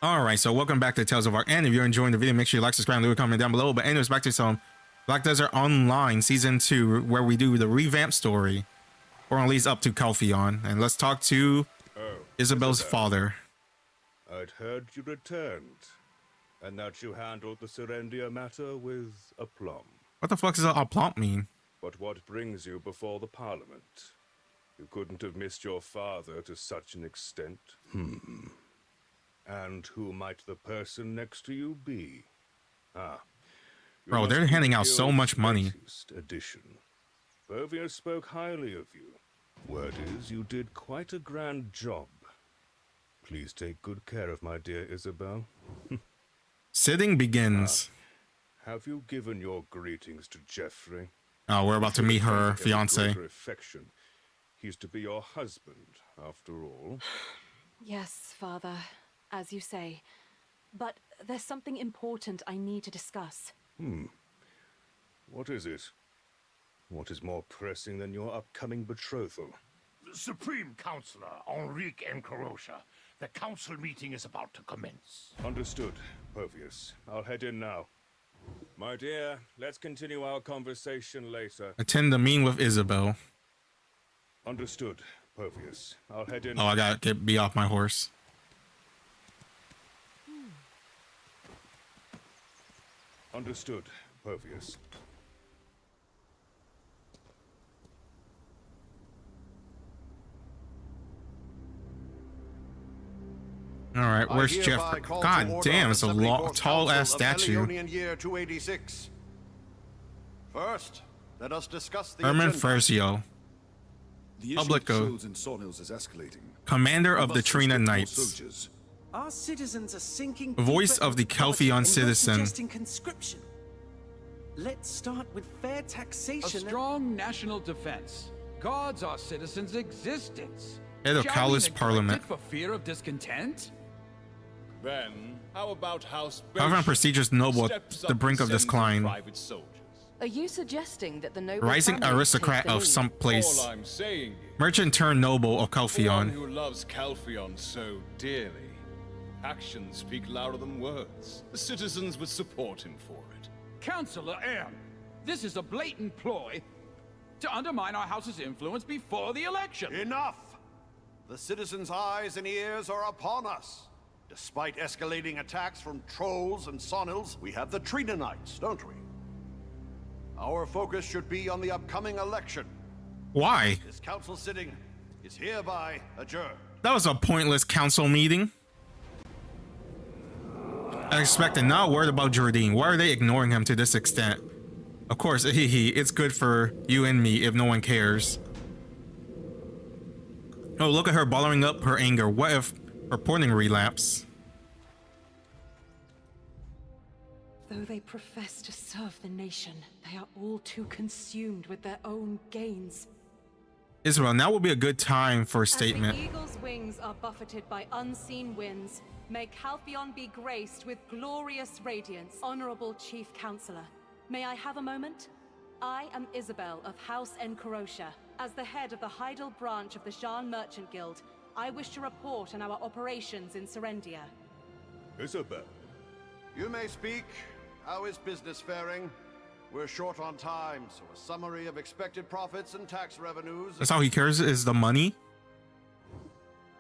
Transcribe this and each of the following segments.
Alright, so welcome back to Tales of Arc. And if you're enjoying the video, make sure you like, subscribe, and leave a comment down below. But anyways, back to some Black Desert Online Season 2, where we do the revamp story. Or at least up to Calpheon. And let's talk to Isabel's father. I'd heard you returned, and that you handled the Serendia matter with aplomb. What the fuck does aplomb mean? But what brings you before the Parliament? You couldn't have missed your father to such an extent. And who might the person next to you be? Bro, they're handing out so much money. Edition. Pervious spoke highly of you. Word is, you did quite a grand job. Please take good care of my dear Isabel. Sitting begins. Have you given your greetings to Geoffrey? Oh, we're about to meet her fiance. Affection. He's to be your husband, after all. Yes, Father, as you say. But there's something important I need to discuss. What is it? What is more pressing than your upcoming betrothal? Supreme Councillor Enrique Encarosha, the council meeting is about to commence. Understood, Pervious. I'll head in now. My dear, let's continue our conversation later. Attend the meeting with Isabel. Understood, Pervious. I'll head in. Oh, I gotta be off my horse. Understood, Pervious. All right, where's Jeff? God damn, it's a long, tall-ass statue. Year 286. First, let us discuss the Herman agenda. Ferzio, Publico, is escalating. commander of the Trina Knights, Our citizens are sinking. voice of the Calpheon citizen. Conscription. Let's start with fair A taxation. strong national defense guards our citizens' existence. Head of Shall we Callous neglect Parliament. it for fear of discontent? Then, how about House Calpheon prestigious noble at the brink of decline. Private soldiers? Are you suggesting that the noble Rising family aristocrat take the of lead? some place. All I'm saying is, Merchant turned noble of for one Calpheon. who loves Calpheon so dearly, actions speak louder than words. The citizens would support him for it. Councillor M, this is a blatant ploy to undermine our house's influence before the election. Enough! The citizens' eyes and ears are upon us. Despite escalating attacks from trolls and sonils, we have the Trina Knights, don't we? Our focus should be on the upcoming election. Why? This council sitting is hereby adjourned. That was a pointless council meeting. I expected, not worried about Jardine. Why are they ignoring him to this extent? Of course, it's good for you and me if no one cares. Oh, look at her bottling up her anger. What if reporting relapse? Though they profess to serve the nation, they are all too consumed with their own gains. Isabel, now would be a good time for a statement. As the eagle's wings are buffeted by unseen winds, may Calpheon be graced with glorious radiance. Honorable Chief Counselor, may I have a moment? I am Isabel of House Encarosha. As the head of the Heidel branch of the Jean Merchant Guild, I wish to report on our operations in Serendia. Isabel. You may speak. How is business faring? We're short on time, so a summary of expected profits and tax revenues. That's all he cares is the money?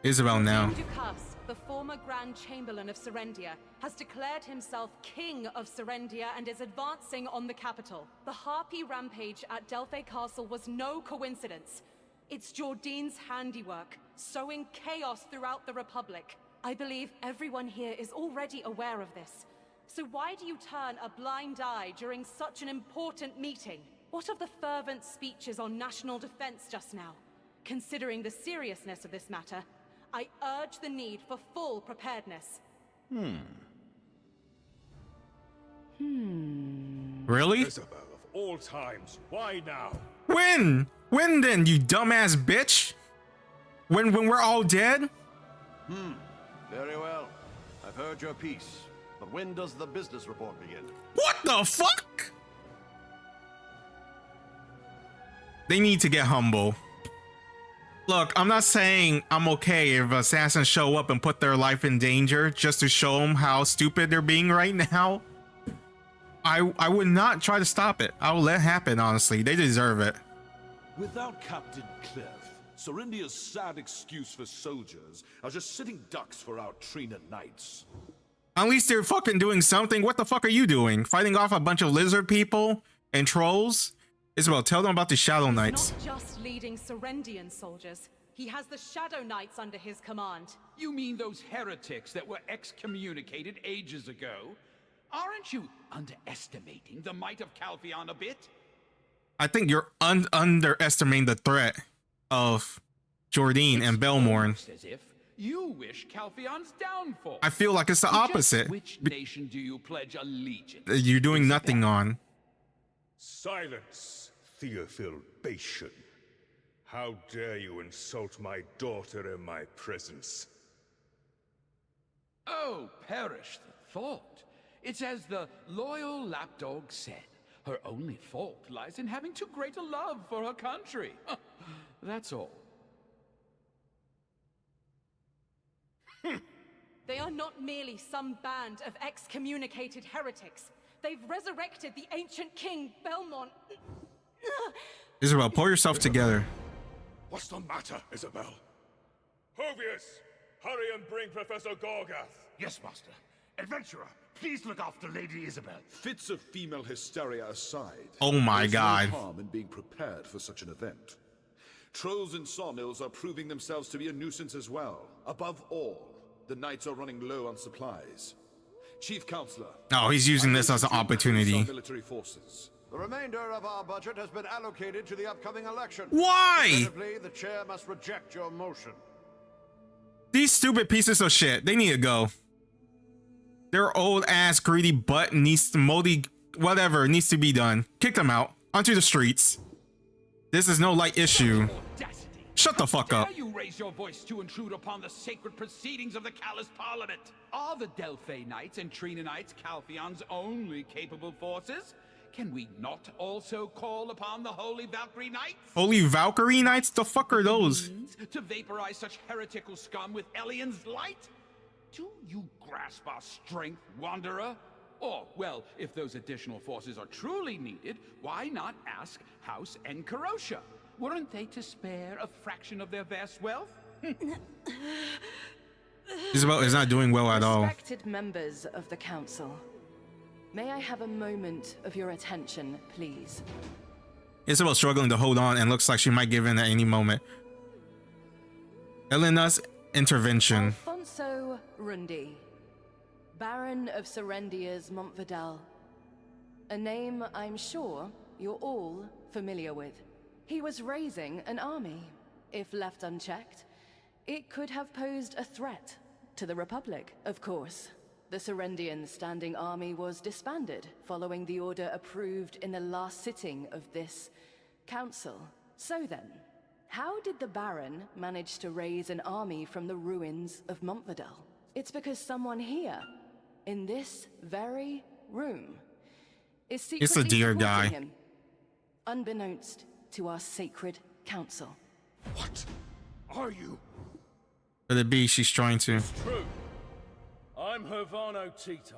Isabel now. Dukas, the former Grand Chamberlain of Serendia, has declared himself King of Serendia and is advancing on the capital. The Harpy rampage at Delphi Castle was no coincidence. It's Jordine's handiwork, sowing chaos throughout the Republic. I believe everyone here is already aware of this. So why do you turn a blind eye during such an important meeting? What of the fervent speeches on national defense just now? Considering the seriousness of this matter, I urge the need for full preparedness. Really? Isabel, of all times, why now? When? When then, you dumbass bitch? When we're all dead? Very well. I've heard your piece. But when does the business report begin? What the fuck? They need to get humble. Look, I'm not saying I'm okay if assassins show up and put their life in danger just to show them how stupid they're being right now. I would not try to stop it. I will let it happen, honestly. They deserve it. Without Captain Cliff, Serendia's sad excuse for soldiers are just sitting ducks for our Trina knights. At least they're fucking doing something. What the fuck are you doing? Fighting off a bunch of lizard people and trolls? Isabel, tell them about the Shadow Knights. Not just leading Serendian soldiers. He has the Shadow Knights under his command. You mean those heretics that were excommunicated ages ago? Aren't you underestimating the might of Calpheon a bit? I think you're underestimating the threat of Jordine and Belmorn. As if you wish Calpheon's downfall. I feel like it's the opposite. Which nation do you pledge allegiance? You're doing nothing on. Silence, Theophil Bation. How dare you insult my daughter in my presence? Oh, perish the thought. It's as the loyal lapdog said. Her only fault lies in having too great a love for her country. That's all. They are not merely some band of excommunicated heretics. They've resurrected the ancient king, Belmont. Isabel, pull yourself together. What's the matter, Isabel? Hovius, hurry and bring Professor Gorgath. Yes, Master. Adventurer, please look after Lady Isabel. Fits of female hysteria aside, Oh my there's God. no harm in being prepared for such an event. Trolls and sawmills are proving themselves to be a nuisance as well. Above all, the knights are running low on supplies. Chief Counselor. Oh, he's using this as an opportunity. Military forces. The remainder of our budget has been allocated to the upcoming election. Why? Inevitably, the chair must reject your motion. These stupid pieces of shit, they need to go. Their old ass greedy butt needs to moldy whatever needs to be done. Kick them out onto the streets. This is no light issue. Audacity. Shut the fuck up. Dare you raise your voice to intrude upon the sacred proceedings of the callous parliament? Are the Delphi Knights and Trina Knights Calpheon's only capable forces? Can we not also call upon the Holy Valkyrie Knights? Holy Valkyrie Knights? The fuck are those? To vaporize such heretical scum with Elian's light? Do you grasp our strength, Wanderer? Or, well, if those additional forces are truly needed, why not ask House Encarosha? Weren't they to spare a fraction of their vast wealth? Isabel is not doing well at all. Respected members of the council, may I have a moment of your attention, please? Isabel's struggling to hold on and looks like she might give in at any moment. Elena's intervention. Alfonso Rundi, Baron of Serendia's Montvidal. A name I'm sure you're all familiar with. He was raising an army. If left unchecked, it could have posed a threat to the Republic, of course. The Serendian standing army was disbanded following the order approved in the last sitting of this council. So then, how did the Baron manage to raise an army from the ruins of Montvidal? It's because someone here, in this very room, is secretly It's a dear supporting guy. him, unbeknownst to our sacred council. What are you? Could it be she's trying to? True. I'm Hervano Tito,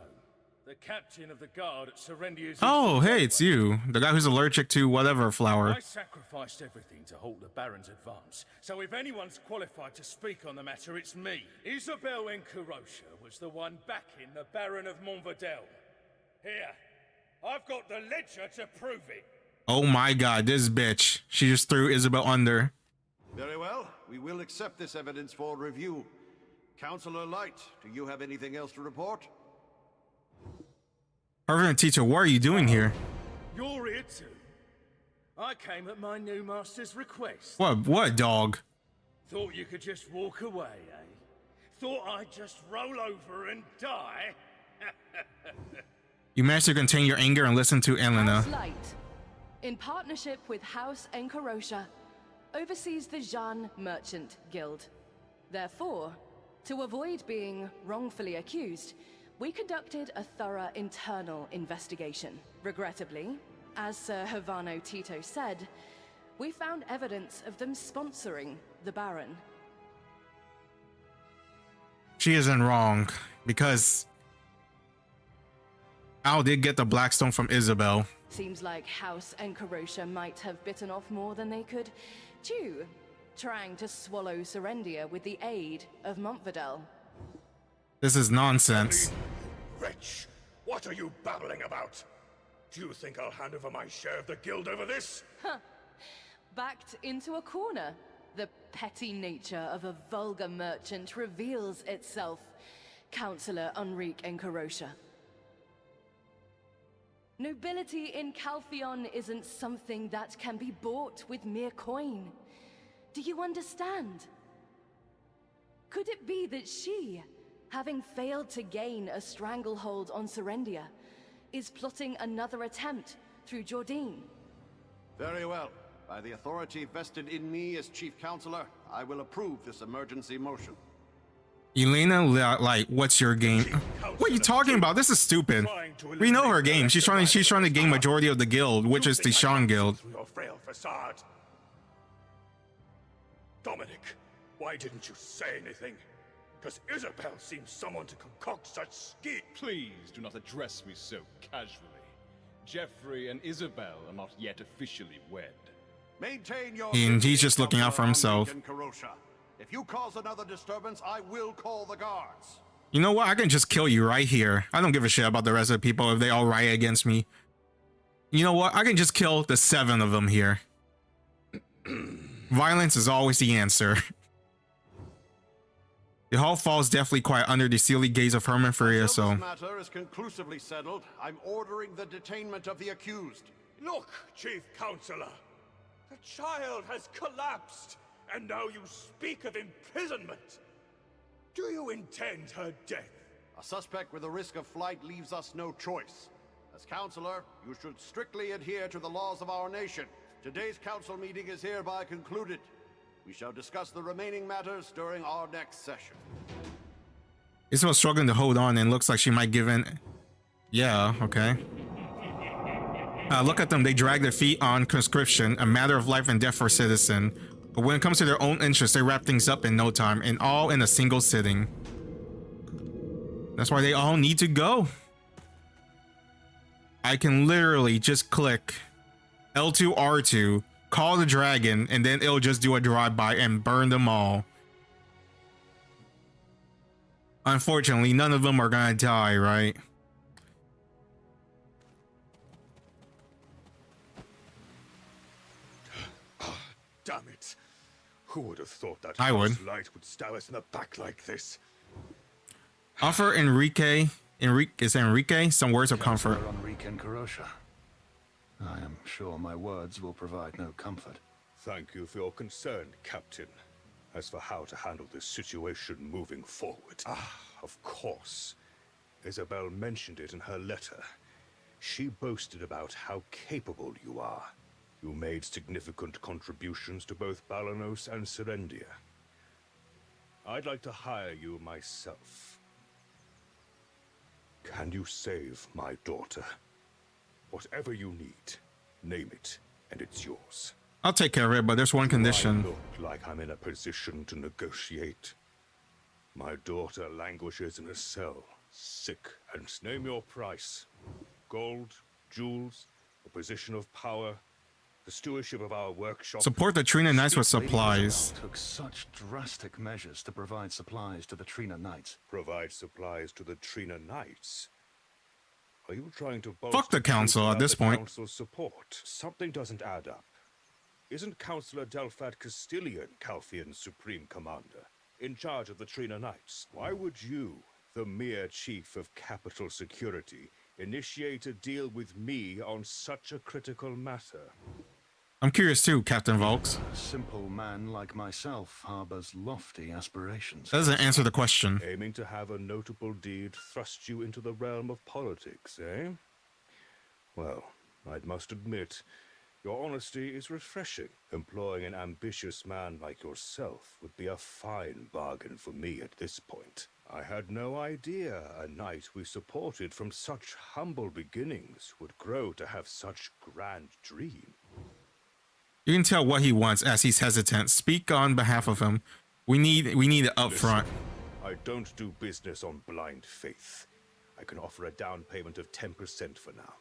the captain of the guard at Serendia's. Oh, hey, it's you. The guy who's allergic to whatever flower. I sacrificed everything to halt the Baron's advance, so if anyone's qualified to speak on the matter, it's me. Isabel Encarosha was the one backing the Baron of Montvidal. Here, I've got the ledger to prove it. Oh my God, this bitch. She just threw Isabel under. Very well. We will accept this evidence for review. Counselor Light, do you have anything else to report? Reverend teacher, what are you doing here? You're here too. I came at my new master's request. What, dog? Thought you could just walk away, eh? Thought I'd just roll over and die? You managed to contain your anger and listen to Elena. House Light, in partnership with House Encarosha, oversees the Jeanne Merchant Guild. Therefore, to avoid being wrongfully accused, we conducted a thorough internal investigation. Regrettably, as Sir Hervano Tito said, We found evidence of them sponsoring the Baron. She isn't wrong, because Al did get the Blackstone from Isabel. Seems like House and Karosha might have bitten off more than they could chew, trying to swallow Serendia with the aid of Montvidel. This is nonsense. Wretch, what are you babbling about? Do you think I'll hand over my share of the guild over this? Huh. Backed into a corner. The petty nature of a vulgar merchant reveals itself, Councillor Enrique and Karosha. Nobility in Calpheon isn't something that can be bought with mere coin. Do you understand? Could it be that she, having failed to gain a stranglehold on Serendia, is plotting another attempt through Jordine? Very well. By the authority vested in me as Chief Counselor, I will approve this emergency motion. Elena, like, what's your game? What are you talking about? This is stupid. We know her game. She's trying to gain majority of the guild, which is the Sean Guild. Your frail facade. Dominic, why didn't you say anything? Does Isabel seem someone to concoct such schemes? Please do not address me so casually. Geoffrey and Isabel are not yet officially wed. Maintain your And he's just looking out for himself. If you cause another disturbance, I will call the guards. You know what? I can just kill you right here. I don't give a shit about the rest of the people if they all riot against me. You know what? I can just kill the 7 of them here. Violence is always the answer. The hall falls definitely quiet under the steely gaze of Herman Faria, so... This matter is conclusively settled. I'm ordering the detainment of the accused. Look, Chief Counselor. The child has collapsed, and now you speak of imprisonment. Do you intend her death? A suspect with a risk of flight leaves us no choice. As Counselor, you should strictly adhere to the laws of our nation. Today's council meeting is hereby concluded. We shall discuss the remaining matters during our next session. Isabel's struggling to hold on and looks like she might give in. Yeah, okay. Look at them. They drag their feet on conscription, a matter of life and death for a citizen. But when it comes to their own interests, they wrap things up in no time, and all in a single sitting. That's why they all need to go. I can literally just click L2, R2, call the dragon, and then it'll just do a drive-by and burn them all. Unfortunately, none of them are gonna die, right? Damn it. Who would have thought that I would. light would stab us in the back like this? Offer Enrique some words of comfort. Enrique and Karosha. I am sure my words will provide no comfort. Thank you for your concern, Captain. As for how to handle this situation moving forward... of course. Isabel mentioned it in her letter. She boasted about how capable you are. You made significant contributions to both Balanos and Serendia. I'd like to hire you myself. Can you save my daughter? Whatever you need, name it, and it's yours. I'll take care of it, but there's one condition. I look like I'm in a position to negotiate. My daughter languishes in a cell, sick, and name your price. Gold, jewels, a position of power, the stewardship of our workshop. Support the Trina Knights with supplies. Took such drastic measures to provide supplies to the Trina Knights. Provide supplies to the Trina Knights? Are you trying to Fuck the council at this point. Council's support? Something doesn't add up. Isn't Councillor Delphad Castilian Calpheon's supreme commander, in charge of the Trina Knights? Why would you, the mere chief of capital security, initiate a deal with me on such a critical matter? I'm curious too, Captain Volks. A simple man like myself harbors lofty aspirations. Doesn't answer the question. Aiming to have a notable deed thrust you into the realm of politics, eh? Well, I must admit, your honesty is refreshing. Employing an ambitious man like yourself would be a fine bargain for me at this point. I had no idea a knight we supported from such humble beginnings would grow to have such grand dreams. You can tell what he wants as he's hesitant. Speak on behalf of him. We need it up front. I don't do business on blind faith. I can offer a down payment of 10% for now.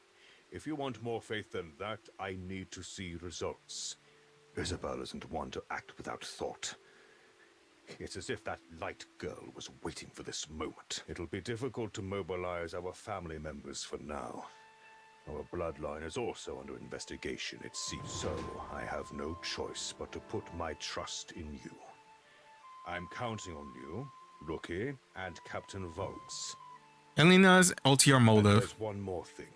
If you want more faith than that, I need to see results. Isabel isn't one to act without thought. It's as if that light girl was waiting for this moment. It'll be difficult to mobilize our family members for now. Our bloodline is also under investigation, it seems. So I have no choice but to put my trust in you. I'm counting on you, Rookie, and Captain Volks. Elena's ulterior motive. There's one more thing.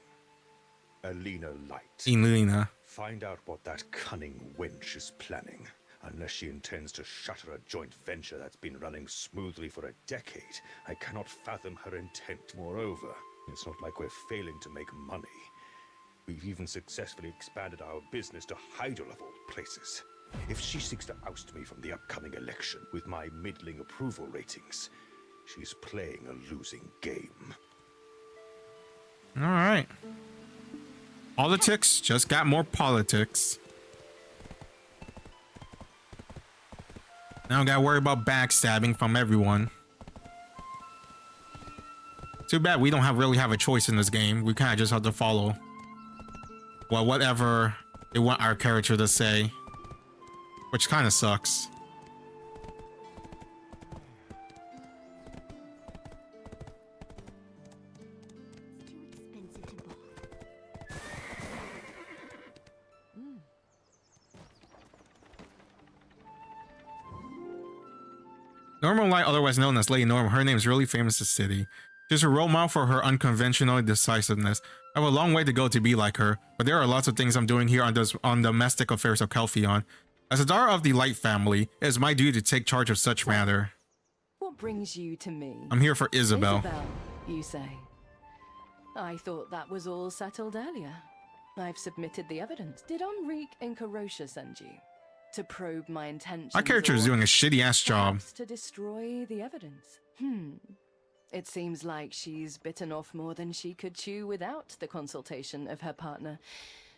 Elena Light. Elena. Find out what that cunning wench is planning. Unless she intends to shutter a joint venture that's been running smoothly for a decade, I cannot fathom her intent. Moreover, it's not like we're failing to make money. We've even successfully expanded our business to Hydel of all places. If she seeks to oust me from the upcoming election with my middling approval ratings, she's playing a losing game. All right. Politics just got more politics. Now I gotta worry about backstabbing from everyone. Too bad we don't really have a choice in this game. We kind of just have to follow, well, whatever they want our character to say, which kind of sucks. Normal Light, otherwise known as Lady Norma, her name is really famous in the city. She's a role model for her unconventional decisiveness. I have a long way to go to be like her, but there are lots of things I'm doing here on domestic affairs of Calpheon. As a daughter of the Light family, it is my duty to take charge of such matter. What brings you to me? I'm here for Isabel. Isabel, you say? I thought that was all settled earlier. I've submitted the evidence. Did Enrique and Karosha send you? To probe my intentions? My character is doing a shitty-ass job. To destroy the evidence? It seems like she's bitten off more than she could chew without the consultation of her partner.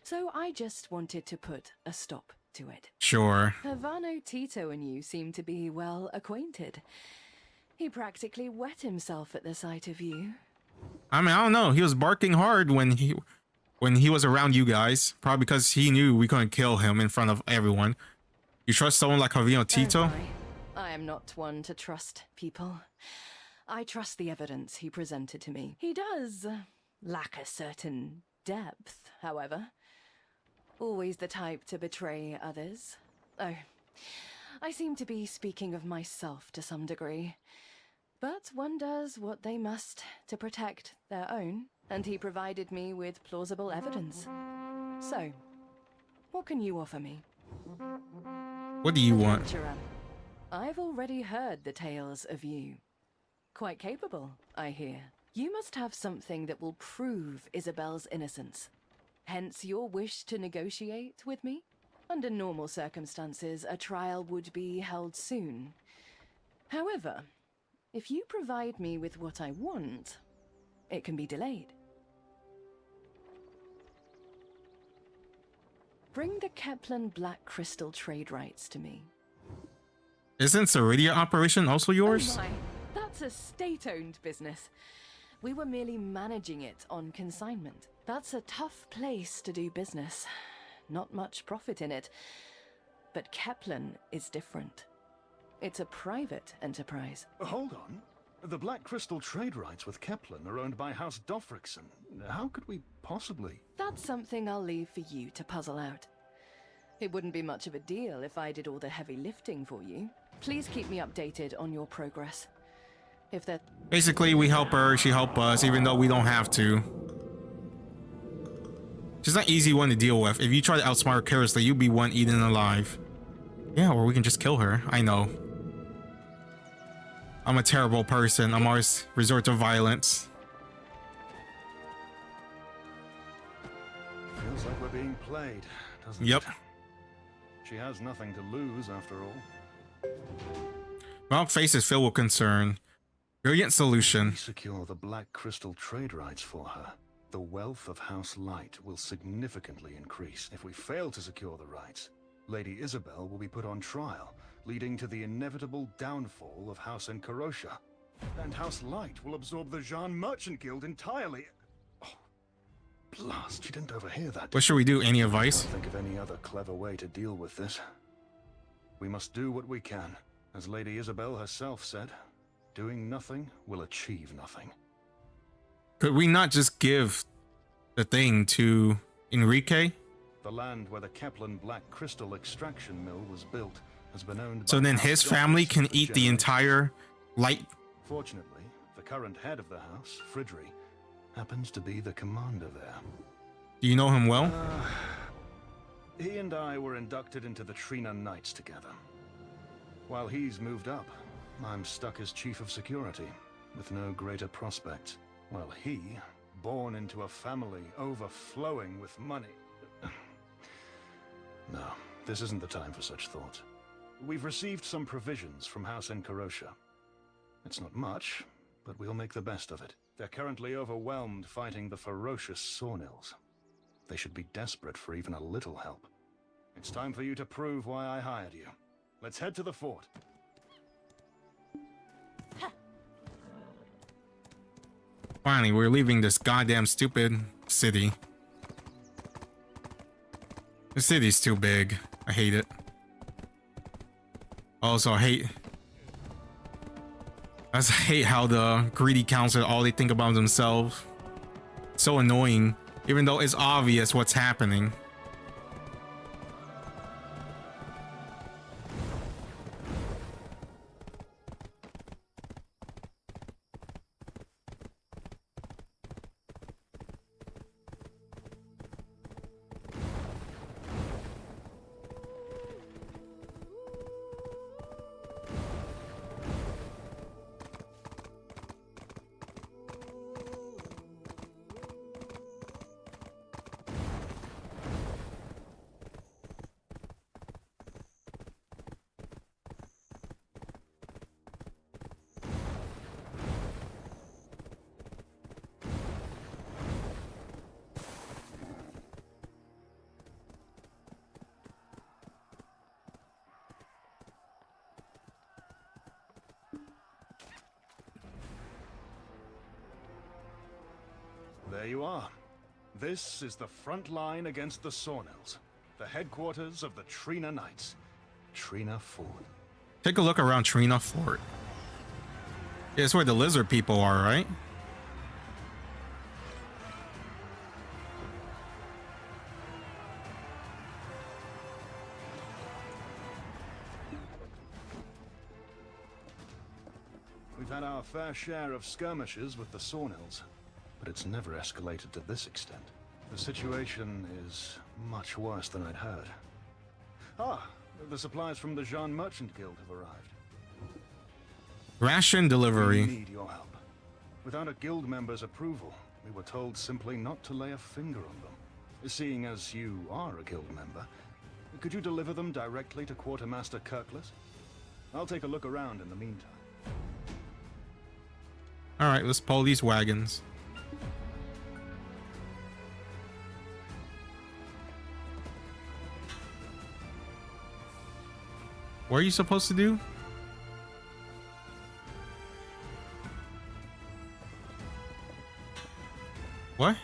So I just wanted to put a stop to it. Sure. Havano Tito and you seem to be well acquainted. He practically wet himself at the sight of you. I mean, I don't know. He was barking hard when he was around you guys. Probably because he knew we couldn't kill him in front of everyone. You trust someone like Havano Tito? I am not one to trust people. I trust the evidence he presented to me. He does lack a certain depth, however. Always the type to betray others. Oh, I seem to be speaking of myself to some degree. But one does what they must to protect their own, and he provided me with plausible evidence. So, what can you offer me? What do you want? Adventurer, I've already heard the tales of you. Quite capable, I hear. You must have something that will prove Isabel's innocence. Hence your wish to negotiate with me? Under normal circumstances, a trial would be held soon. However, if you provide me with what I want, it can be delayed. Bring the Kepler Black Crystal trade rights to me. Isn't Ceridia operation also yours? Oh my, that's a state-owned business. We were merely managing it on consignment. That's a tough place to do business. Not much profit in it. But Kepler is different. It's a private enterprise. Hold on. The Black Crystal trade rights with Kepler are owned by House Dofrickson. How could we possibly... That's something I'll leave for you to puzzle out. It wouldn't be much of a deal if I did all the heavy lifting for you. Please keep me updated on your progress. If that... Basically, we help her, she help us, even though we don't have to. She's not easy one to deal with. If you try to outsmart her carelessly, you'll be one eaten alive. Yeah, or we can just kill her. I know. I'm a terrible person. I'm always resort to violence. Feels like we're being played, doesn't Yep. it? She has nothing to lose, after all. Well, face is filled with concern. Brilliant solution. If we secure the Black Crystal trade rights for her, the wealth of House Light will significantly increase. If we fail to secure the rights, Lady Isabel will be put on trial, leading to the inevitable downfall of House Encarosha. And House Light will absorb the Jean Merchant Guild entirely. Oh, blast, you didn't overhear that. What should we do? Any advice? I can't think of any other clever way to deal with this. We must do what we can. As Lady Isabel herself said, doing nothing will achieve nothing. Could we not just give the thing to Enrique? The land where the Kaplan Black Crystal extraction mill was built has been owned So by then House his family Douglas can for eat the generations. entire light. Fortunately, the current head of the house, Fridry, happens to be the commander there. Do you know him well? He and I were inducted into the Trina Knights together. While he's moved up, I'm stuck as chief of security, with no greater prospects. While he, born into a family overflowing with money... No, this isn't the time for such thoughts. We've received some provisions from House Encarosha. It's not much, but we'll make the best of it. They're currently overwhelmed fighting the ferocious Sawnills. They should be desperate for even a little help. It's time for you to prove why I hired you. Let's head to the fort. Finally, we're leaving this goddamn stupid city. The city's too big. I hate it. Also, I hate how the greedy council, all they think about themselves. So annoying, even though it's obvious what's happening. There you are. This is the front line against the Sawnills, the headquarters of the Trina Knights. Trina Fort. Take a look around Trina Fort. Yeah, it's where the lizard people are, right? We've had our fair share of skirmishes with the Sawnills, but it's never escalated to this extent. The situation is much worse than I'd heard. Ah, the supplies from the Jean Merchant Guild have arrived. Ration We delivery. need your help. Without a guild member's approval, we were told simply not to lay a finger on them. Seeing as you are a guild member, could you deliver them directly to Quartermaster Kirkless? I'll take a look around in the meantime. All right, let's pull these wagons. What are you supposed to do? What?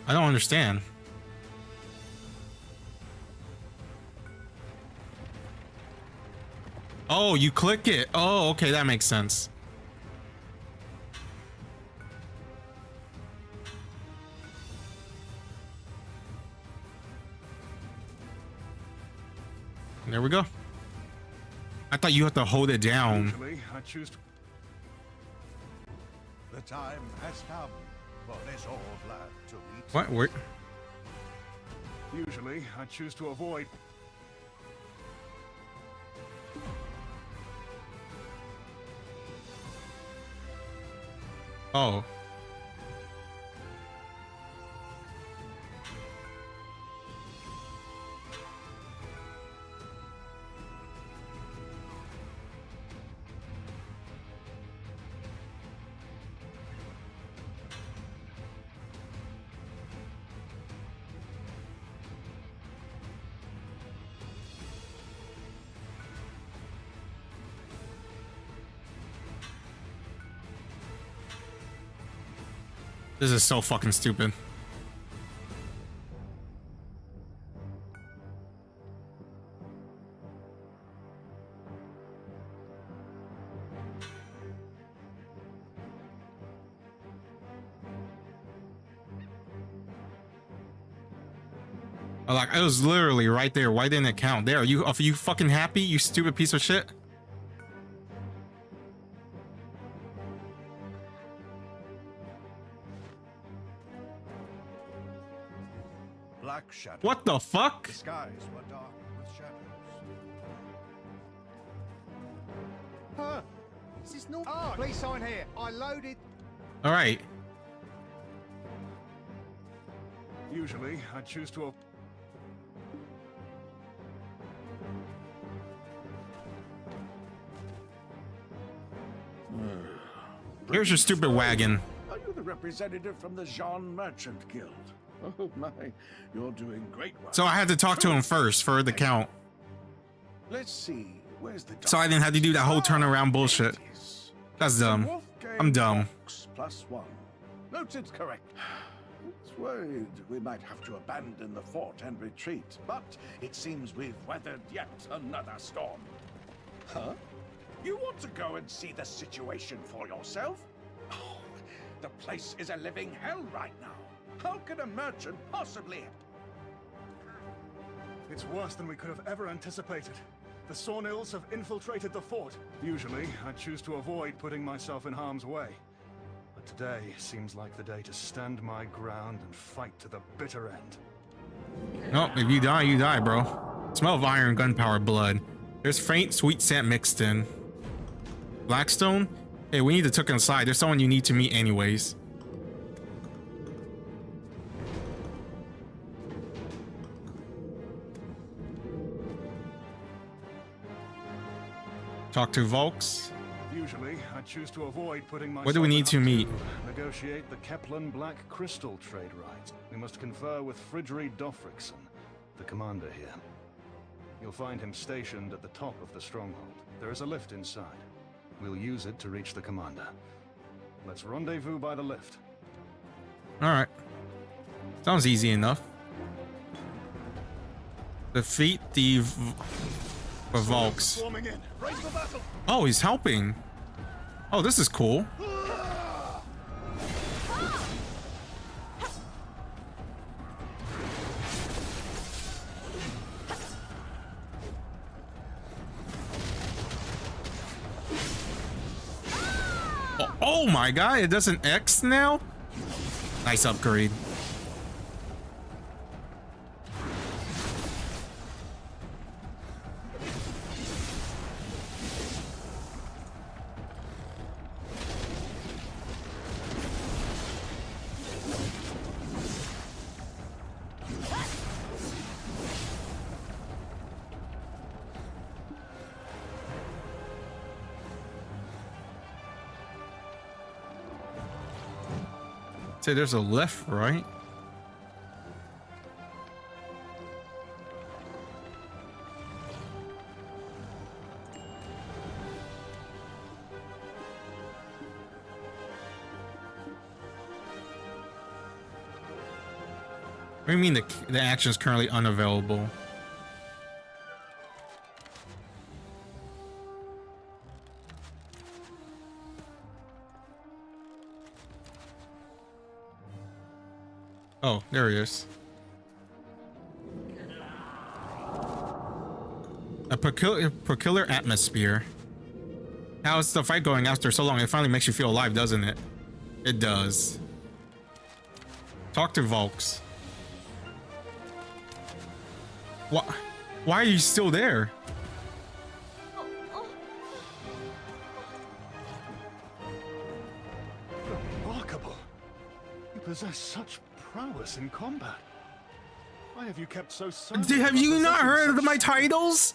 I don't understand. Oh, you click it. Oh, okay, that makes sense. There we go. I thought you had to hold it down. Usually, I choose to... The time has come for this old lad to meet. What? Where? Usually, I choose to avoid... Oh. This is so fucking stupid. Like, it was literally right there. Why didn't it count? There, are you fucking happy, you stupid piece of shit? Black shadow. What the fuck? The skies were dark with shadows. Huh? Is this not? Ah, please sign here. I loaded. All right. Usually, I choose to. Here's your stupid wagon. Are you the representative from the Jean Merchant Guild? Oh my, you're doing great work. So I had to talk to him first for the count. Let's see, where's the So I didn't have to do that whole turnaround bullshit. That's dumb. I'm dumb. +1. Noted correct. It's worried we might have to abandon the fort and retreat, but it seems we've weathered yet another storm. Huh? You want to go and see the situation for yourself? Oh, the place is a living hell right now. How can a merchant possibly... It's worse than we could have ever anticipated. The Sawnills have infiltrated the fort. Usually, I choose to avoid putting myself in harm's way. But today seems like the day to stand my ground and fight to the bitter end. No, if you die, bro. Smell of iron, gunpowder, blood. There's faint, sweet scent mixed in. Blackstone? Hey, we need to tuck inside. There's someone you need to meet anyways. Talk to Volks. Usually, I choose to avoid putting myself. What do we need to meet? Negotiate the Keplan Black Crystal trade rights. We must confer with Fridri Dofrickson, the commander here. You'll find him stationed at the top of the stronghold. There is a lift inside. We'll use it to reach the commander. Let's rendezvous by the lift. Alright. Sounds easy enough. Defeat the Volks. Oh, he's helping. Oh, this is cool. Oh my god, it does an X now? Nice upgrade. Say there's a left, right? What do you mean the action is currently unavailable? Oh, there he is. A peculiar atmosphere. How's the fight going after so long? It finally makes you feel alive, doesn't it? It does. Talk to Volks. What? Why are you still there? Remarkable. You possess such prowess in combat. Why have you kept so silent? Have you not heard of my titles?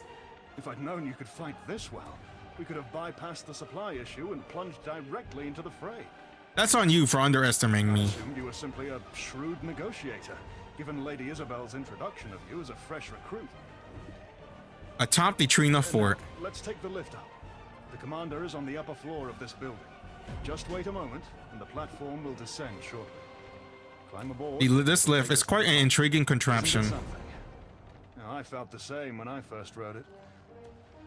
If I'd known you could fight this well, we could have bypassed the supply issue and plunged directly into the fray. That's on you for underestimating me. I assumed you were simply a shrewd negotiator, given Lady Isabel's introduction of you as a fresh recruit. Atop the Trina fort. Let's take the lift up. The commander is on the upper floor of this building. Just wait a moment, and the platform will descend shortly. Climb aboard. This lift is quite an intriguing contraption. Isn't it something? Now, I felt the same when I first rode it.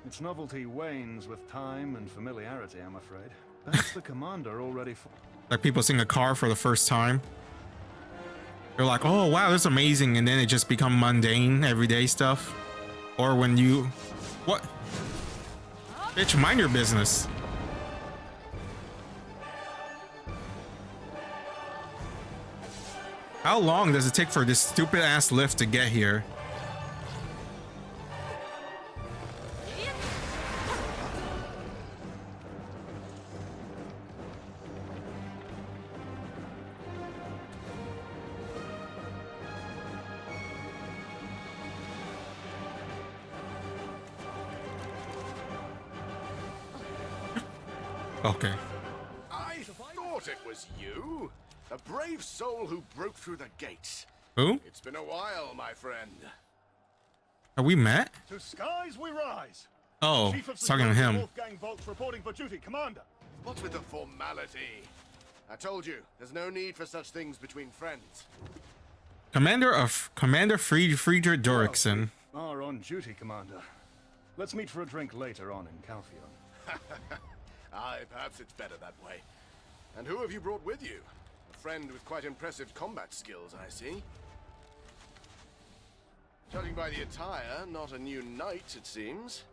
Its novelty wanes with time and familiarity, I'm afraid. Perhaps the commander already... Like people seeing a car for the first time. They're like, oh wow, that's amazing, and then it just become mundane, everyday stuff. Or when you... What? Bitch, mind your business. How long does it take for this stupid ass lift to get here? Okay. I thought it was you. A brave soul who broke through the gates. Who? It's been a while, my friend. Are we met? To skies we rise. Oh, Chief of talking to him. Wolfgang Volks reporting for duty, Commander. What's with the formality? I told you, there's no need for such things between friends. Commander Friedrich Doriksen. Are on duty, Commander. Let's meet for a drink later on in Calpheon. Aye, perhaps it's better that way. And who have you brought with you? A friend with quite impressive combat skills, I see. Judging by the attire, not a new knight, it seems.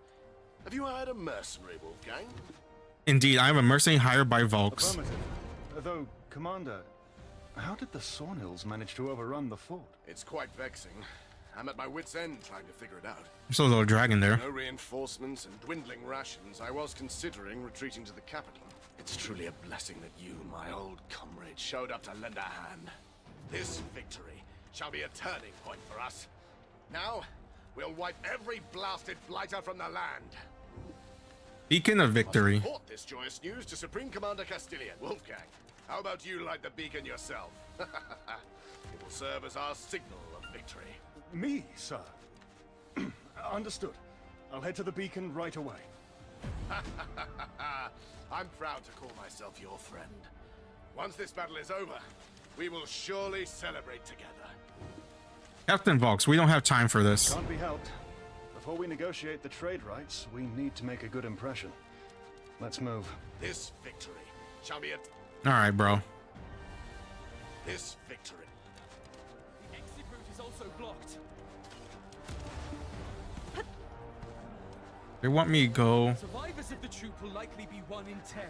Have you hired a mercenary, Wolfgang? Indeed, I am a mercenary hired by Volks. Affirmative. Though, Commander, how did the Sawnhills manage to overrun the fort? It's quite vexing. I'm at my wit's end trying to figure it out. There's a little dragon there. No reinforcements and dwindling rations. I was considering retreating to the capital. It's truly a blessing that you, my old comrade, showed up to lend a hand. This victory shall be a turning point for us. Now, we'll wipe every blasted blighter from the land. Beacon of Victory. Report this joyous news to Supreme Commander Castilian. Wolfgang, how about you light the beacon yourself? It will serve as our signal of victory. Me, sir? Understood. I'll head to the beacon right away. I'm proud to call myself your friend. Once this battle is over, we will surely celebrate together. Captain Volks, we don't have time for this. Can't be helped. Before we negotiate the trade rights, we need to make a good impression. Let's move. This victory shall be a... Alright, bro. This victory. The exit route is also blocked. They want me to go. Survivors of the troop will likely be 1 in 10.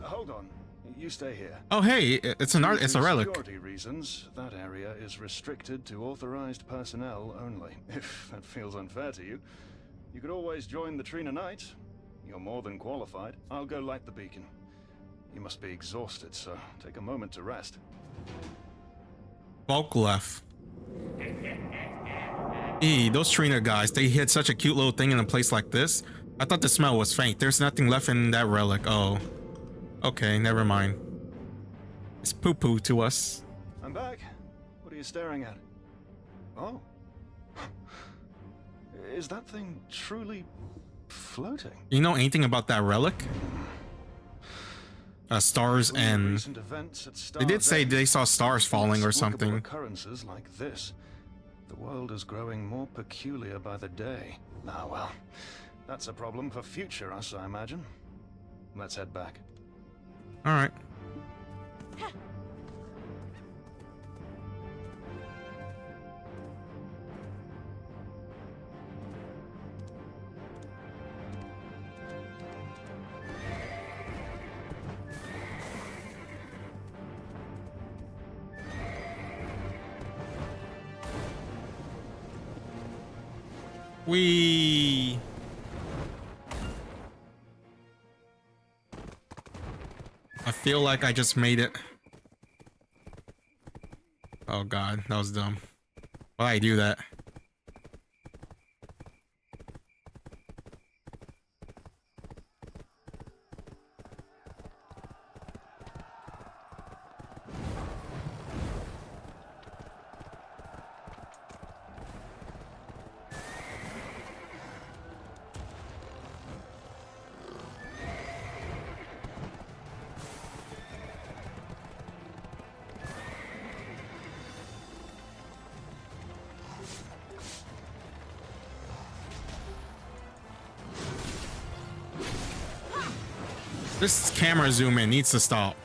Hold on. You stay here. Oh hey, it's an art. It's a relic. For security reasons, that area is restricted to authorized personnel only. If that feels unfair to you, you could always join the Trina Knights. You're more than qualified. I'll go light the beacon. You must be exhausted, so take a moment to rest. Volk left. Those Trina guys, they hid such a cute little thing in a place like this. I thought the smell was faint. There's nothing left in that relic. Oh. Okay, never mind. It's poo-poo to us. I'm back. What are you staring at? Oh. Is that thing truly floating? You know anything about that relic? Stars and... They did say they saw stars falling or something. Occurrences like this. The world is growing more peculiar by the day. Ah, well. That's a problem for future us, I imagine. Let's head back. All right. We. I feel like I just made it. Oh god, that was dumb. Why'd I do that? This camera zoom in needs to stop.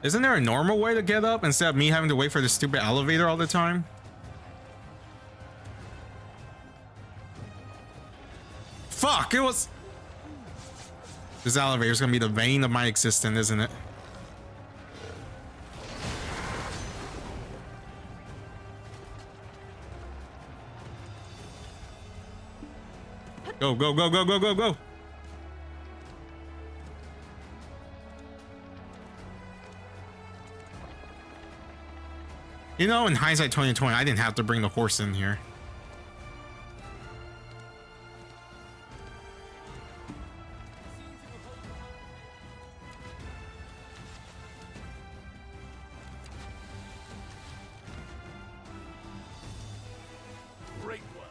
Isn't there a normal way to get up instead of me having to wait for the stupid elevator all the time? Fuck, it was... This elevator's gonna be the bane of my existence, isn't it? Go, go, go, go, go, go, go. You know, in hindsight 2020, I didn't have to bring the horse in here. Great work.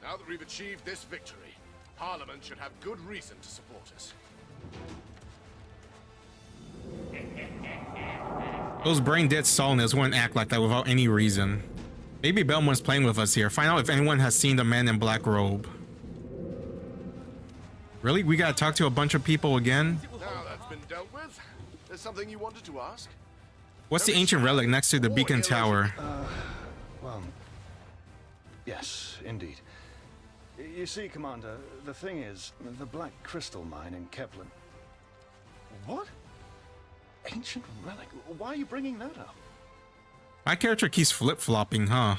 Now that we've achieved this victory, Parliament should have good reason to support us. Those brain dead Solnids wouldn't act like that without any reason. Maybe Belmont's playing with us here. Find out if anyone has seen the man in black robe. Really? We gotta talk to a bunch of people again? Now that's been dealt with. There's something you wanted to ask? What's the ancient relic next to the beacon tower? Well, yes, indeed. You see, Commander, the thing is, the Black Crystal Mine in Kepler. What? Ancient relic? Why are you bringing that up? My character keeps flip-flopping, huh?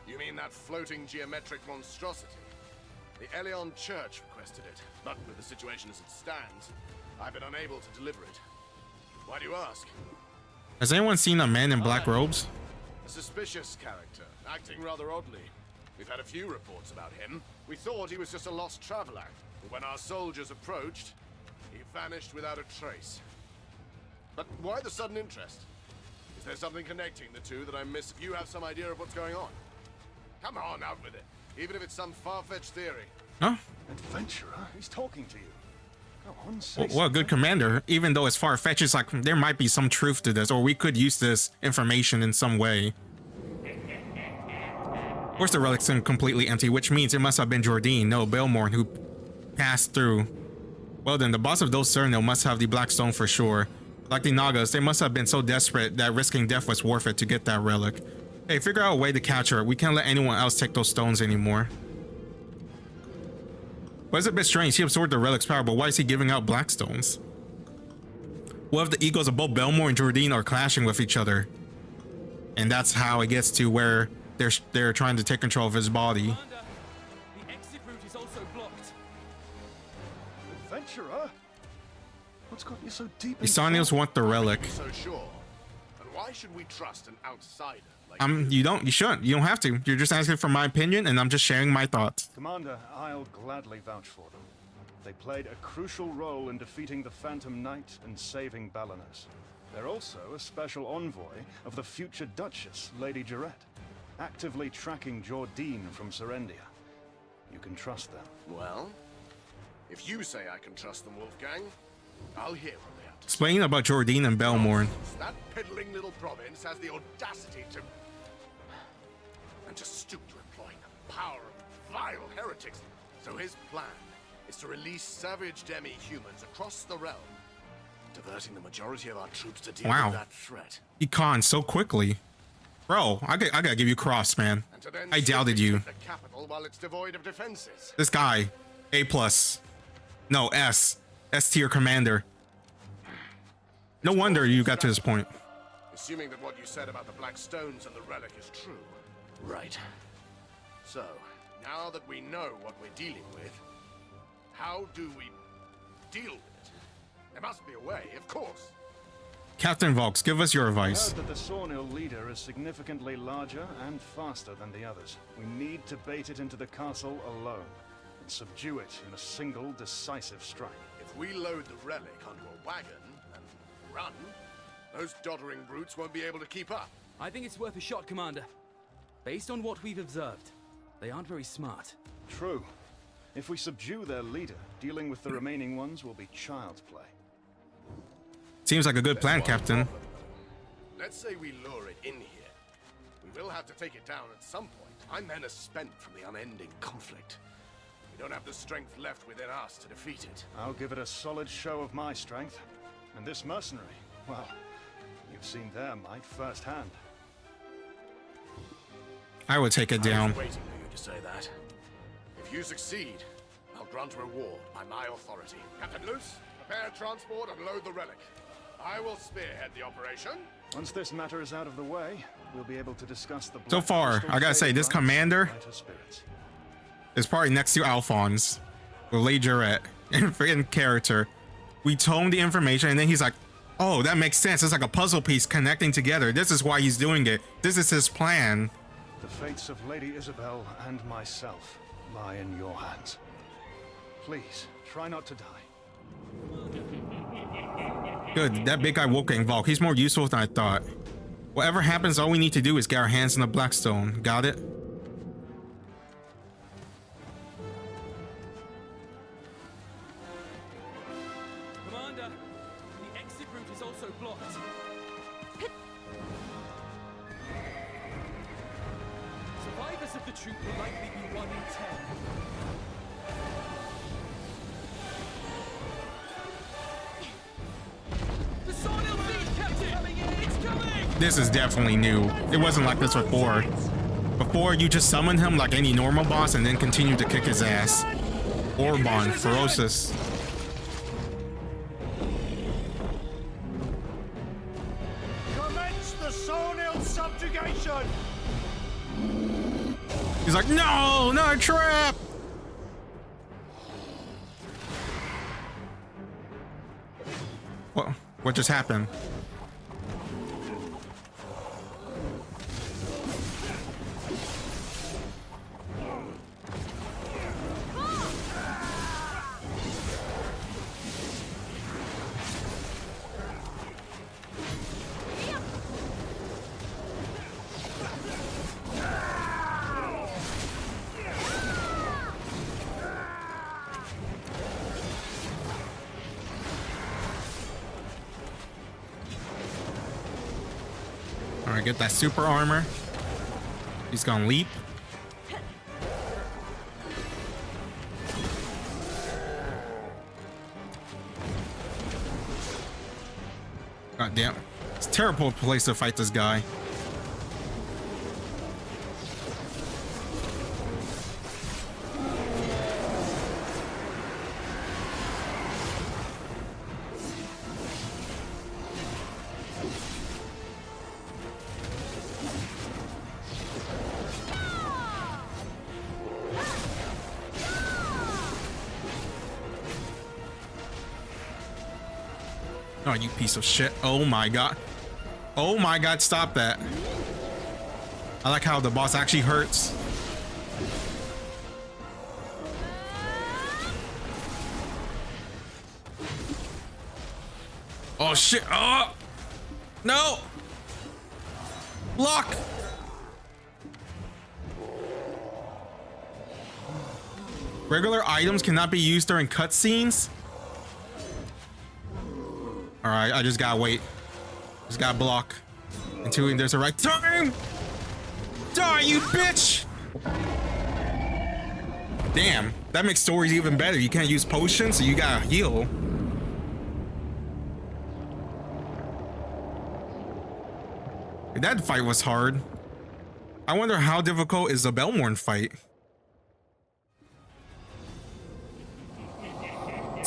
You mean that floating geometric monstrosity? The Elion Church requested it, but with the situation as it stands, I've been unable to deliver it. Why do you ask? Has anyone seen a man in black robes? A suspicious character, acting rather oddly. We've had a few reports about him. We thought he was just a lost traveler. But when our soldiers approached, he vanished without a trace. But why the sudden interest? Is there something connecting the two that I miss? You have some idea of what's going on? Come on, out with it. Even if it's some far-fetched theory. Huh? Adventurer? He's talking to you. Go on, say Well, a good commander. Even though it's far-fetched, it's like there might be some truth to this, or we could use this information in some way. Of course, the relics seem completely empty, which means it must have been Jordine, no Belmorn, who passed through. Well then, the boss of those Cernil must have the Black Stone for sure. Like the Nagas, they must have been so desperate that risking death was worth it to get that relic. Hey, figure out a way to catch her. We can't let anyone else take those stones anymore. But it's a bit strange. He absorbed the relic's power, but why is he giving out black stones? What if the egos of both Belmore and Jordine are clashing with each other? And that's how it gets to where they're trying to take control of his body. The exit route is also blocked. Adventurer? What's got you so deep? The Sonios want the relic. So sure. And why should we trust an outsider like You shouldn't. You don't have to. You're just asking for my opinion, and I'm just sharing my thoughts. Commander, I'll gladly vouch for them. They played a crucial role in defeating the Phantom Knight and saving Balinus. They're also a special envoy of the future Duchess, Lady Jarrett, actively tracking Jordine from Serendia. You can trust them. Well, if you say I can trust them, Wolfgang, I'll hear what they have to Explain about Jordine and Belmorn. That piddling little province has the audacity to... and to stoop to employing the power of vile heretics. So his plan is to release savage demi-humans across the realm, diverting the majority of our troops to deal with that threat. He conned so quickly. Bro, I gotta give you cross, man. I doubted you. The capital while it's devoid of defenses. This guy, A+. No, S. S tier commander. No wonder you got to this point. Assuming that what you said about the Black Stones and the relic is true. Right. So, now that we know what we're dealing with, how do we deal with it? There must be a way, of course. Captain Volks, give us your I advice. heard that the Sawnil leader is significantly larger and faster than the others. We need to bait it into the castle alone and subdue it in a single decisive strike. If we load the relic onto a wagon and run, those doddering brutes won't be able to keep up. I think it's worth a shot, Commander. Based on what we've observed, they aren't very smart. True. If we subdue their leader, dealing with the remaining ones will be child's play. Seems like a good plan, Captain. Let's say we lure it in here. We will have to take it down at some point. Our men are spent from the unending conflict. We don't have the strength left within us to defeat it. I'll give it a solid show of my strength. And this mercenary, well, you've seen their might firsthand. I would take it down. I was waiting for you to say that. If you succeed, I'll grant a reward by my authority. Captain Luce, prepare transport and load the relic. I will spearhead the operation. Once this matter is out of the way, we'll be able to discuss the... So far, I gotta say, this commander is probably next to Alphonse, the Legeret, in character. We told him the information, and then he's like, oh, that makes sense. It's like a puzzle piece connecting together. This is why he's doing it. This is his plan. The fates of Lady Isabel and myself lie in your hands. Please, try not to die. Good, that big guy Wolfgang Volk, he's more useful than I thought. Whatever happens, all we need to do is get our hands on the Blackstone. Got it? Commander, the exit route is also blocked. Survivors of the troop will likely be 1 in 10. This is definitely new. It wasn't like this before. Before, you just summoned him like any normal boss and then continued to kick his ass. Orban, Ferocious. Commence the Sawnil subjugation! He's like, no, not a trap! What just happened? Alright, get that super armor. He's gonna leap. God damn. It's a terrible place to fight this guy. Oh, you piece of shit. Oh my god. Oh my god, stop that. I like how the boss actually hurts. Oh shit. Oh! No! Block! Regular items cannot be used during cutscenes? Alright, I just gotta wait. Just gotta block until there's a right time. Die, you bitch! Damn, that makes stories even better. You can't use potions, so you gotta heal. That fight was hard. I wonder how difficult is the Belmorn fight.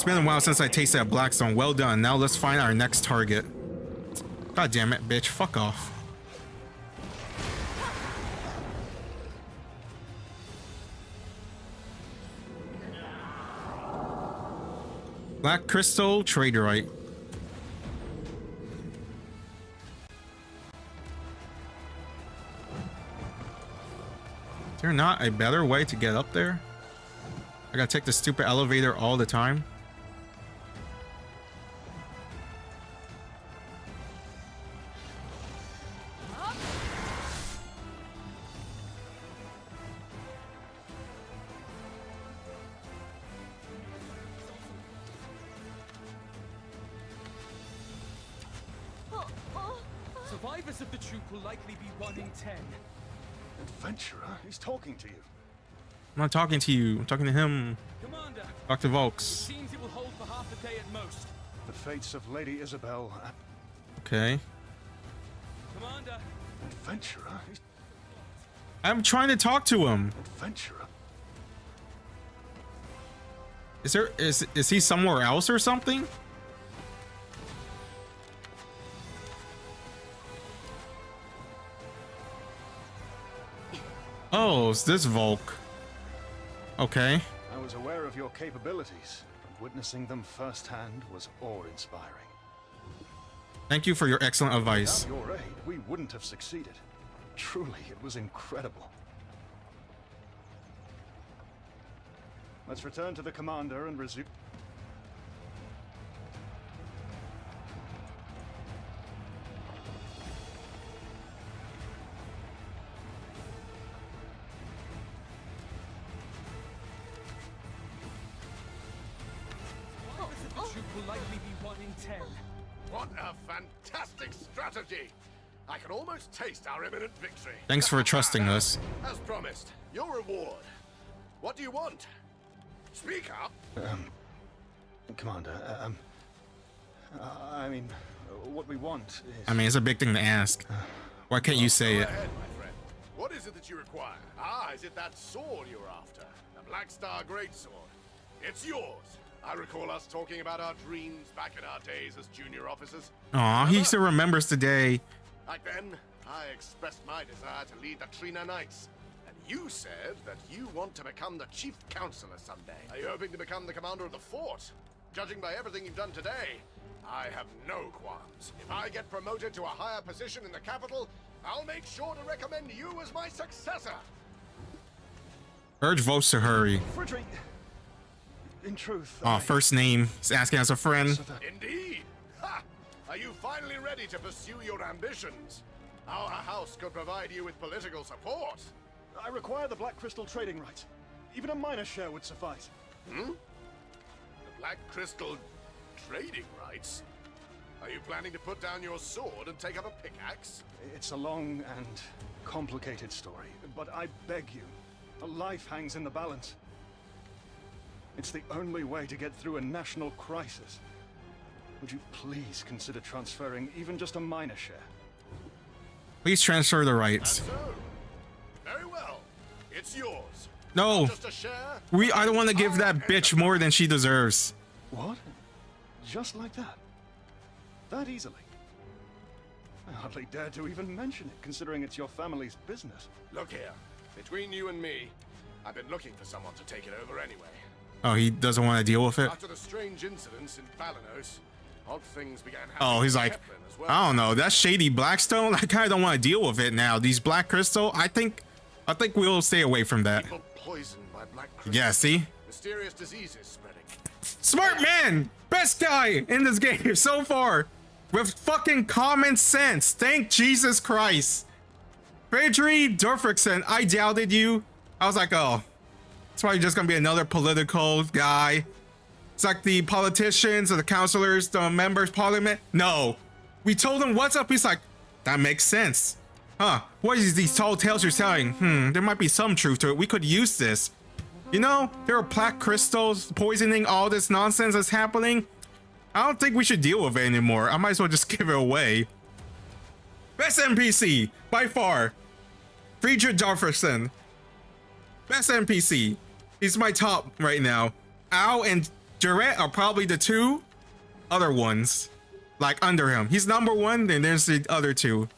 It's been a while since I tasted a Blackstone. Well done. Now let's find our next target. God damn it, bitch. Fuck off. Black Crystal Traderite. Is there not a better way to get up there? I gotta take the stupid elevator all the time. Survivors of the troop will likely be 1 in 10. Adventurer? He's talking to you. I'm not talking to you. I'm talking to him. Commander, Dr. Volks. seems it will hold for half a day at most. The fates of Lady Isabel. Okay. Commander. Adventurer? I'm trying to talk to him. Adventurer? Is he somewhere else or something? Oh, it's this Volk. Okay. I was aware of your capabilities, but witnessing them firsthand was awe-inspiring. Thank you for your excellent advice. Without your aid, we wouldn't have succeeded. Truly, it was incredible. Let's return to the commander and resume. Will likely be 1 in 10. What a fantastic strategy! I can almost taste our imminent victory. Thanks for trusting us. As promised, your reward. What do you want? Speak up. Commander, I mean, what we want is... I mean, it's a big thing to ask. Why can't you say it? Go ahead, my friend. What is it that you require? Ah, is it that sword you're after? The Black Star Greatsword. It's yours. I recall us talking about our dreams back in our days as junior officers. Aw, he still remembers the day. Back then, I expressed my desire to lead the Trina Knights. And you said that you want to become the chief counselor someday. Are you hoping to become the commander of the fort? Judging by everything you've done today, I have no qualms. If I get promoted to a higher position in the capital, I'll make sure to recommend you as my successor. Urge votes to hurry. Frederick. In truth, First name. He's asking as a friend. Indeed. Ha! Are you finally ready to pursue your ambitions? Our house could provide you with political support. I require the Black Crystal trading rights. Even a minor share would suffice. Hmm? The Black Crystal trading rights? Are you planning to put down your sword and take up a pickaxe? It's a long and complicated story, but I beg you, a life hangs in the balance. It's the only way to get through a national crisis. Would you please consider transferring even just a minor share? Please transfer the rights. So, very well. It's yours. No. Just a share? I don't want to give that bitch more than she deserves. What? Just like that? That easily? I hardly dare to even mention it, considering it's your family's business. Look here. Between you and me, I've been looking for someone to take it over anyway. Oh, he doesn't want to deal with it? After the strange incidents in Balanos, odd things began happening. Oh, he's like, well. I don't know. That's shady Blackstone. I kind of don't want to deal with it now. These Black Crystal, I think we'll stay away from that. People poisoned by Black Crystal. Yeah, see? Mysterious diseases spreading. Smart man! Best guy in this game so far. With fucking common sense. Thank Jesus Christ. Fredrik Dorfrickson, I doubted you. I was like, oh. It's probably just gonna be another political guy. It's like the politicians or the councilors, the members, parliament. No, we told him what's up. He's like, that makes sense. Huh? What is these tall tales you're telling? There might be some truth to it. We could use this. You know, there are black crystals poisoning all this nonsense that's happening. I don't think we should deal with it anymore. I might as well just give it away. Best NPC by far. Fredrik Dorfrickson. Best NPC. He's my top right now. Ow and Jarrett are probably the two other ones, like under him. He's number one, then there's the other two.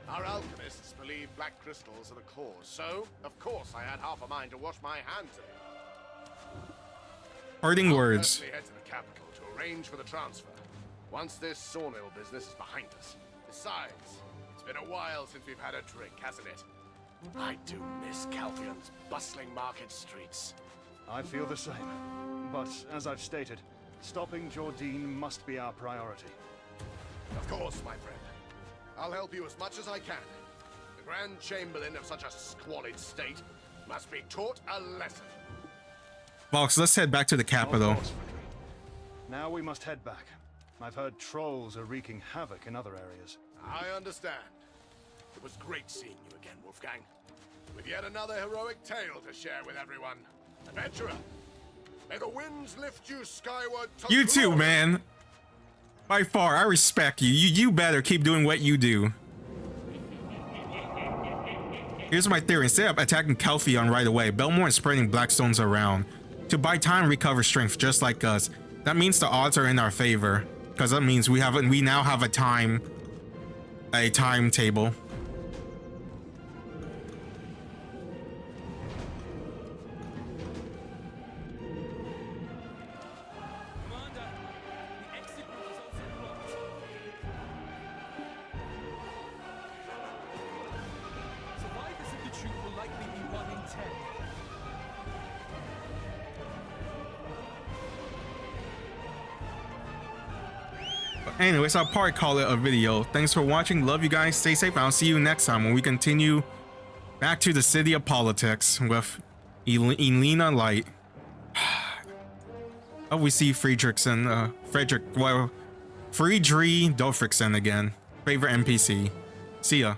Our alchemists believe black crystals are the cause, so of course I had half a mind to wash my hands of it. Parting words. Personally head to the capital to arrange for the transfer. Once this sawmill business is behind us. Besides, it's been a while since we've had a drink, hasn't it? I do miss Calpheon's bustling market streets. I feel the same. But as I've stated, stopping Jordine must be our priority. Of course, my friend. I'll help you as much as I can. The Grand Chamberlain of such a squalid state must be taught a lesson. Vox, let's head back to the capital. Of course, Frederick. Now we must head back. I've heard trolls are wreaking havoc in other areas. I understand. It was great seeing you again, Wolfgang. With yet another heroic tale to share with everyone. Adventurer, may the winds lift you skyward to You too, glory. man. By far, I respect you. You better keep doing what you do. Here's my theory. Instead of attacking Calpheon right away, Belmore is spreading blackstones around to buy time, recover strength, just like us. That means the odds are in our favor, because that means we now have a timetable. Anyways, I'll probably call it a video. Thanks for watching. Love you guys. Stay safe. I'll see you next time when we continue back to the city of politics with Elena Light. Oh, we see Friedrichsen, Friedrich Dofrickson again. Favorite NPC. See ya.